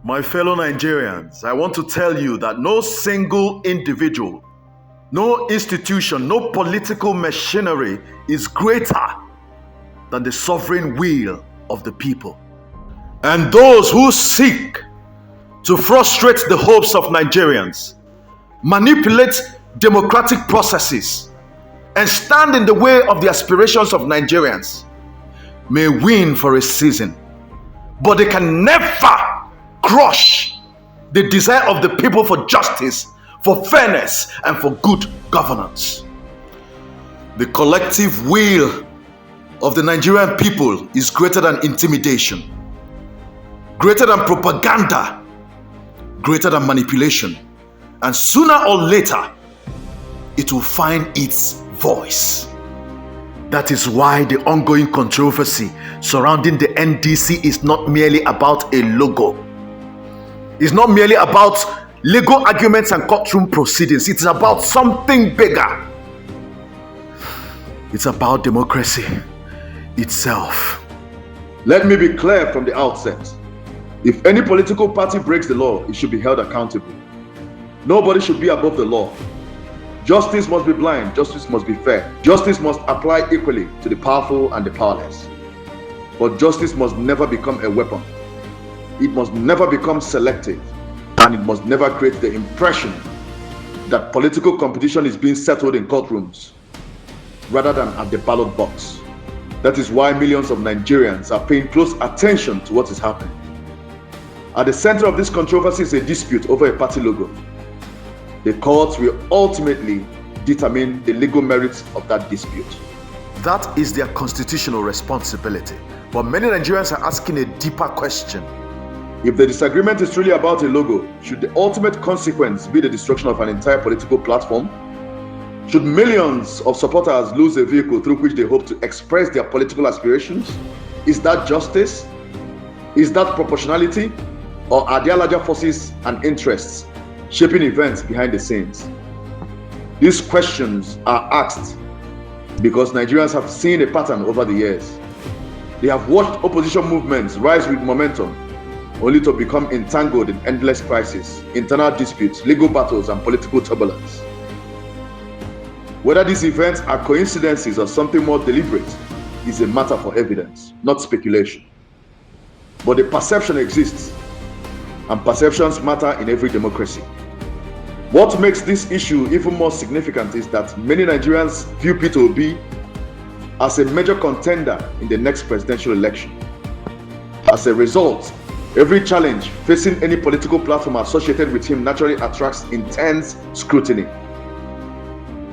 My fellow Nigerians, I want to tell you that no single individual, no institution, no political machinery is greater than the sovereign will of the people. And those who seek to frustrate the hopes of Nigerians, manipulate democratic processes, and stand in the way of the aspirations of Nigerians may win for a season, but they can never crush the desire of the people for justice, for fairness, and for good governance. The collective will of the Nigerian people is greater than intimidation, greater than propaganda, greater than manipulation, and sooner or later it will find its voice. That is why the ongoing controversy surrounding the NDC is not merely about a logo. It's not merely about legal arguments and courtroom proceedings. It's about something bigger. It's about democracy itself. Let me be clear from the outset. If any political party breaks the law, it should be held accountable. Nobody should be above the law. Justice must be blind, justice must be fair. Justice must apply equally to the powerful and the powerless. But justice must never become a weapon. It must never become selective, and it must never create the impression that political competition is being settled in courtrooms rather than at the ballot box. That is why millions of Nigerians are paying close attention to what is happening. At the center of this controversy is a dispute over a party logo. The courts will ultimately determine the legal merits of that dispute. That is their constitutional responsibility. But many Nigerians are asking a deeper question. If the disagreement is truly about a logo, should the ultimate consequence be the destruction of an entire political platform? Should millions of supporters lose a vehicle through which they hope to express their political aspirations? Is that justice? Is that proportionality? Or are there larger forces and interests shaping events behind the scenes? These questions are asked because Nigerians have seen a pattern over the years. They have watched opposition movements rise with momentum, only to become entangled in endless crises, internal disputes, legal battles, and political turbulence. Whether these events are coincidences or something more deliberate is a matter for evidence, not speculation. But the perception exists, and perceptions matter in every democracy. What makes this issue even more significant is that many Nigerians view Peter Obi as a major contender in the next presidential election. As a result, every challenge facing any political platform associated with him naturally attracts intense scrutiny.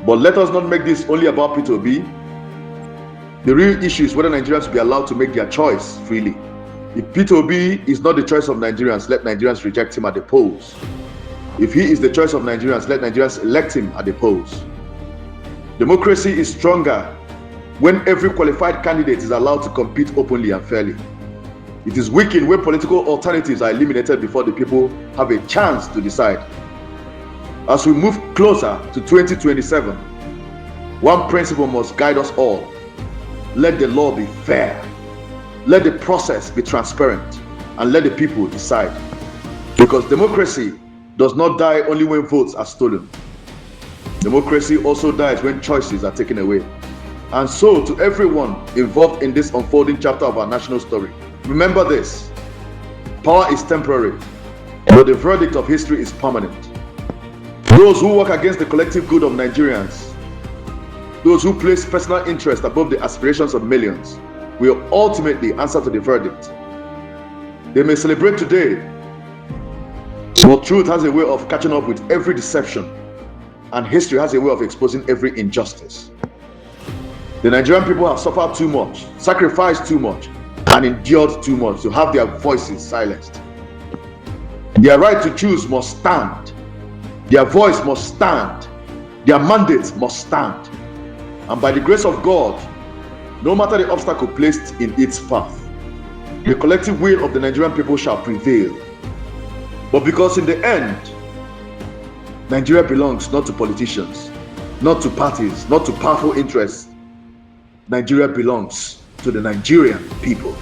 But let us not make this only about Peter Obi. The real issue is whether Nigerians will be allowed to make their choice freely. If Peter Obi is not the choice of Nigerians, let Nigerians reject him at the polls. If he is the choice of Nigerians, let Nigerians elect him at the polls. Democracy is stronger when every qualified candidate is allowed to compete openly and fairly. It is weakened when political alternatives are eliminated before the people have a chance to decide. As we move closer to 2027, one principle must guide us all. Let the law be fair. Let the process be transparent, and let the people decide. Because democracy does not die only when votes are stolen. Democracy also dies when choices are taken away. And so, to everyone involved in this unfolding chapter of our national story, remember this: power is temporary, but the verdict of history is permanent. Those who work against the collective good of Nigerians, those who place personal interest above the aspirations of millions, will ultimately answer to the verdict. They may celebrate today, but truth has a way of catching up with every deception, and history has a way of exposing every injustice. The Nigerian people have suffered too much, sacrificed too much, and endured too much to have their voices silenced. Their right to choose must stand. Their voice must stand. Their mandate must stand. And by the grace of God, no matter the obstacle placed in its path, the collective will of the Nigerian people shall prevail. But because in the end, Nigeria belongs not to politicians, not to parties, not to powerful interests. Nigeria belongs to the Nigerian people.